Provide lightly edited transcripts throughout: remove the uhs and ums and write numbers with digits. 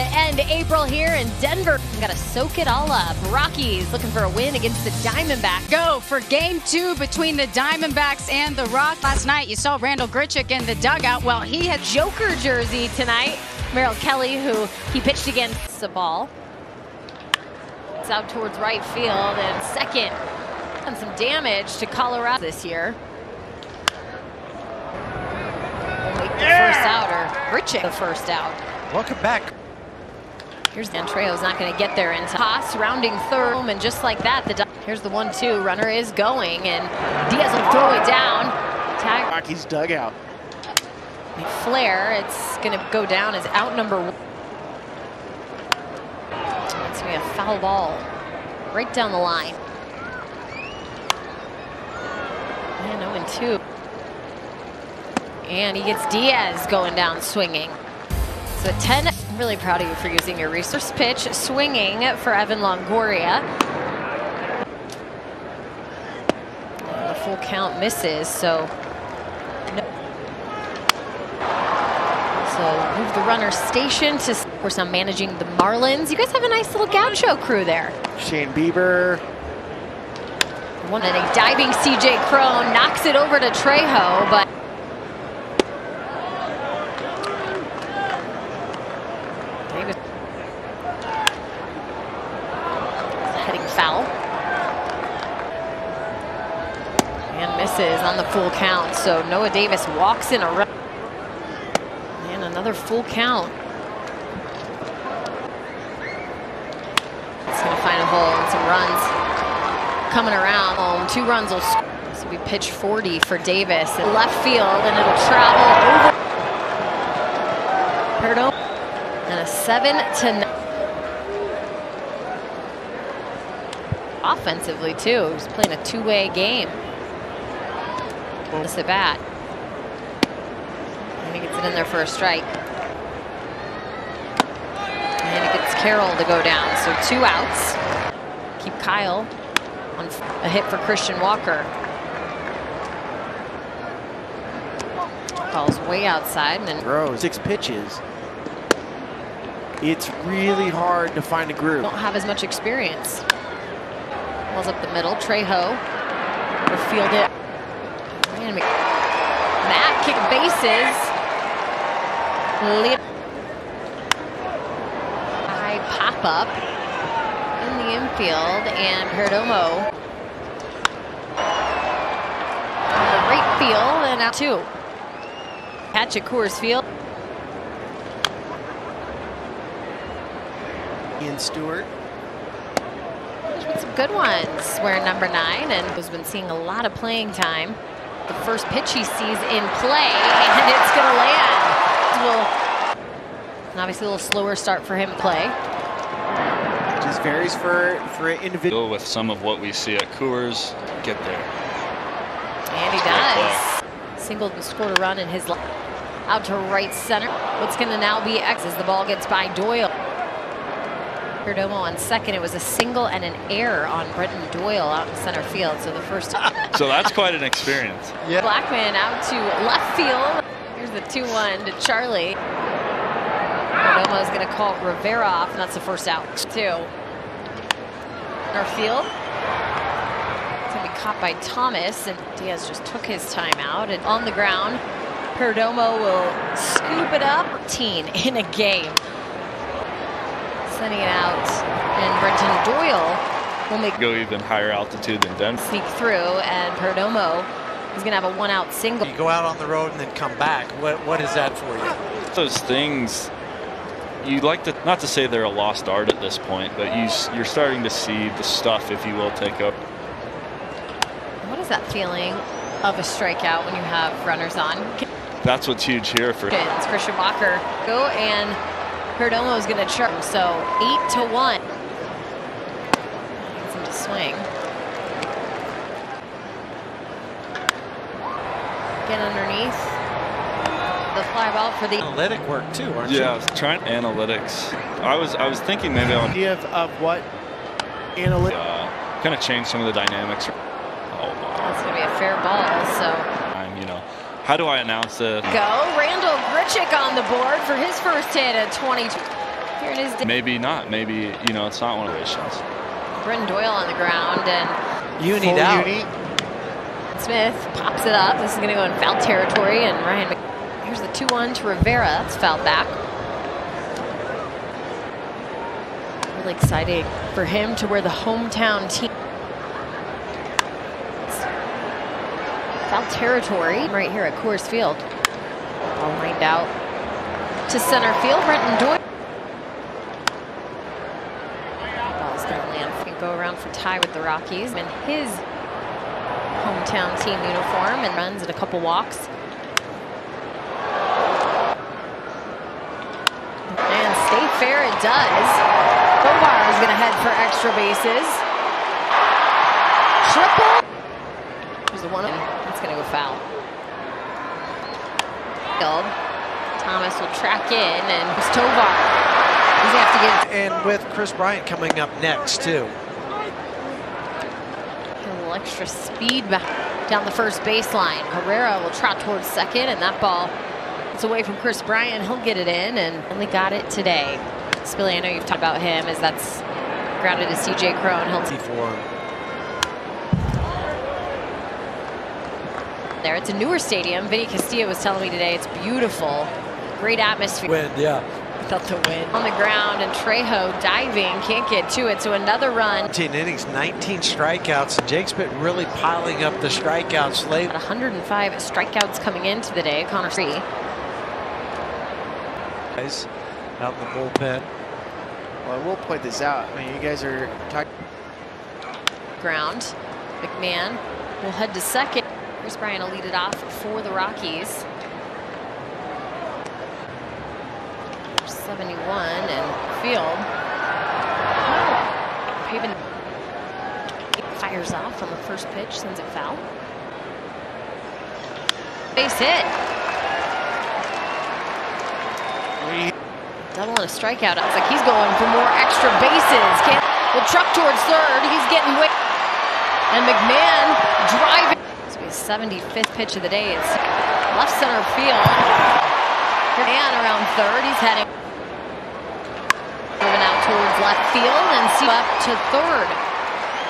to end April here in Denver. Got to soak it all up. Rockies looking for a win against the Diamondbacks. Go for game 2 between the Diamondbacks and the Rockies. Last night you saw Randall Grichuk in the dugout. Well, he had Joker jersey tonight. Merrill Kelly, who he pitched against the ball. It's out towards right field and second. And some damage to Colorado this year. Make the first out, or Grichuk the first out. Welcome back. Here's Trejo's not going to get there in time. Haas rounding third, and just like that, here's the 1-2. Runner is going, and Diaz will throw it down. Tag. Rockies dugout. Flair, it's going to go down as out number 1. It's going to be a foul ball right down the line. And 0-2. And he gets Diaz going down swinging. So 10. I'm really proud of you for using your resource pitch. Swinging for Evan Longoria. And the full count misses, so. So move the runner station to, of course, I'm managing the Marlins. You guys have a nice little gaucho crew there. Shane Bieber. And a diving CJ Crone knocks it over to Trejo, but Davis heading foul. And misses on the full count. So Noah Davis walks in a run. And another full count. It's going to find a hole and some runs. Coming around home, 2 runs will score. This will be pitch 40 for Davis in left field, and it'll travel over. And a 7-9. Offensively too, he's playing a two-way game. This at bat, and he gets it in there for a strike. And he gets Carroll to go down, so 2 outs. Keep Kyle. A hit for Christian Walker. Ball's way outside and then Throws 6 pitches. It's really hard to find a groove. Don't have as much experience. Ball's up the middle. Trejo will field it. Matt kick bases. High pop up in the infield, and Perdomo. Right field and out 2. Catch at Coors Field. Ian Stewart. There's been some good ones wearing number 9 and has been seeing a lot of playing time. The first pitch he sees in play, and it's going to land. And obviously a little slower start for him to play. Just varies for individual. With some of what we see at Coors, get there. And he does. Singled and scored a run in his out to right center. What's going to now be X as the ball gets by Doyle. Perdomo on second. It was a single and an error on Brenton Doyle out in center field. So the first. So that's quite an experience. Yeah. Blackman out to left field. Here's the 2-1 to Charlie. Perdomo is going to call Rivera off, and that's the first out. 2. Our field. Caught by Thomas, and Diaz just took his time out, and on the ground Perdomo will scoop it up. 13 in a game, sending it out, and Brenton Doyle will go even higher altitude than Denver. Sneak through, and Perdomo is gonna have a 1-out single. You go out on the road and then come back. What is that for you? Those things you'd like to, not to say they're a lost art at this point, but you're starting to see the stuff, if you will, take up. What is that feeling of a strikeout when you have runners on? That's what's huge here for Christian Walker. Go, and Perdomo is going to charge. So 8-1. Gets him to swing. Get underneath the fly ball for the analytic work too, aren't you? Yeah, I was trying analytics. I was thinking maybe on idea of what analytics kind of change some of the dynamics. That's going to be a fair ball, so. You know, how do I announce it? Go, Randall Grichuk on the board for his first hit at 20. Here it is. Maybe not. Maybe, you know, it's not one of those shots. Brenton Doyle on the ground, and Uni out. Smith pops it up. This is going to go in foul territory, and Ryan. Here's the 2-1 to Rivera. That's fouled back. Really exciting for him to wear the hometown team. Foul territory right here at Coors Field. Ball lined out to center field. Brenton Doyle. Ball's going to land. Can go around for tie with the Rockies in his hometown team uniform, and runs at a couple walks. And stay fair it does. Tovar is going to head for extra bases. Triple. There's the one. That's going to go foul. Thomas will track in, and it's Tovar. He's going to have to get. And with Kris Bryant coming up next, too. A little extra speed back down the first baseline. Herrera will trot towards second, and that ball is away from Kris Bryant. He'll get it in, and only got it today. Spilly, I know you've talked about him, as that's grounded to CJ Cron. There, it's a newer stadium. Vinny Castillo was telling me today it's beautiful, great atmosphere. Wind, yeah. Felt the wind on the ground, and Trejo diving, can't get to it. So another run. 19 innings, 19 strikeouts, and Jake's been really piling up the strikeouts late. 105 strikeouts coming into the day. Connor Free. Guys out in the bullpen. Well, I will point this out. I mean, you guys are talking. Ground. McMahon will head to second. Kris Bryant will lead it off for the Rockies. 71 and field. Haven fires off on the first pitch, sends it foul. Base hit. Double and a strikeout. It's like he's going for more extra bases. Will truck towards third. He's getting away. And McMahon driving. This will be his 75th pitch of the day. It's left center field. And around third, he's heading. Moving out towards left field and see up to third.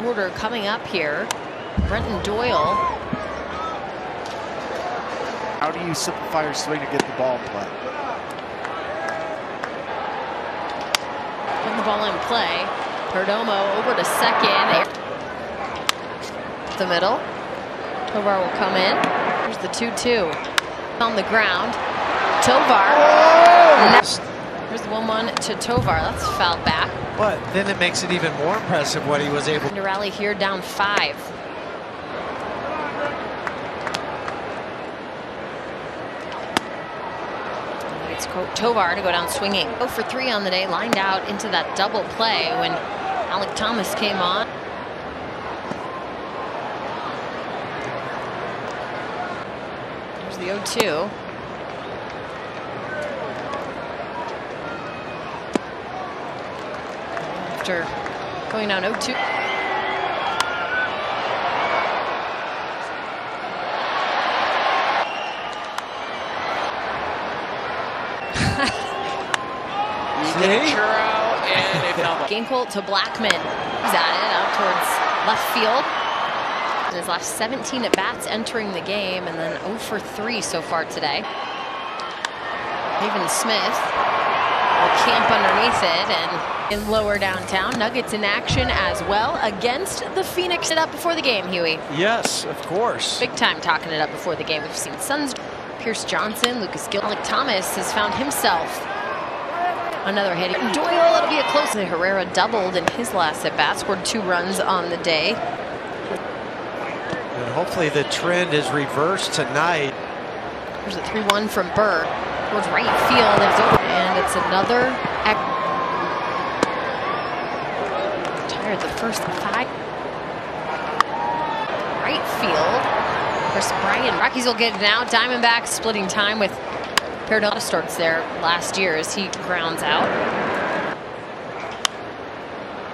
Order coming up here. Brenton Doyle. How do you simplify your swing to get the ball in play? Putting the ball in play. Perdomo over to second. The middle. Tovar will come in. Here's the 2-2. On the ground. Tovar. Here's the 1-1 to Tovar. That's fouled back. But then it makes it even more impressive what he was able to rally here, down 5. It's Tovar to go down swinging. 0 for 3 on the day, lined out into that double play when Alec Thomas came on. Here's the 0-2. After going down 0-2. Ginkel to Blackman. He's at it out towards left field. In his last 17 at bats entering the game, and then 0 for 3 so far today. Haven Smith will camp underneath it, and in lower downtown. Nuggets in action as well against the Phoenix. It up before the game, Huey. Yes, of course. Big time talking it up before the game. We've seen Suns, Pierce Johnson, Lucas Gill. Alec Thomas has found himself another hit. Doyle, it'll be a close. Herrera doubled in his last at bat, scored 2 runs on the day. And hopefully the trend is reversed tonight. There's a 3-1 from Burr towards right field. It's over, and it's another. Retired the first 5. Right field. Kris Bryant. Rockies will get it now. Diamondbacks splitting time with Perdomo. Starts there last year as he grounds out.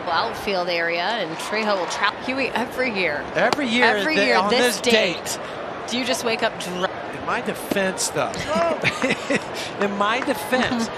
Outfield area, and Trejo will trap Huey every year. Every year on this date. Do you just wake up dry? In my defense, though. In my defense.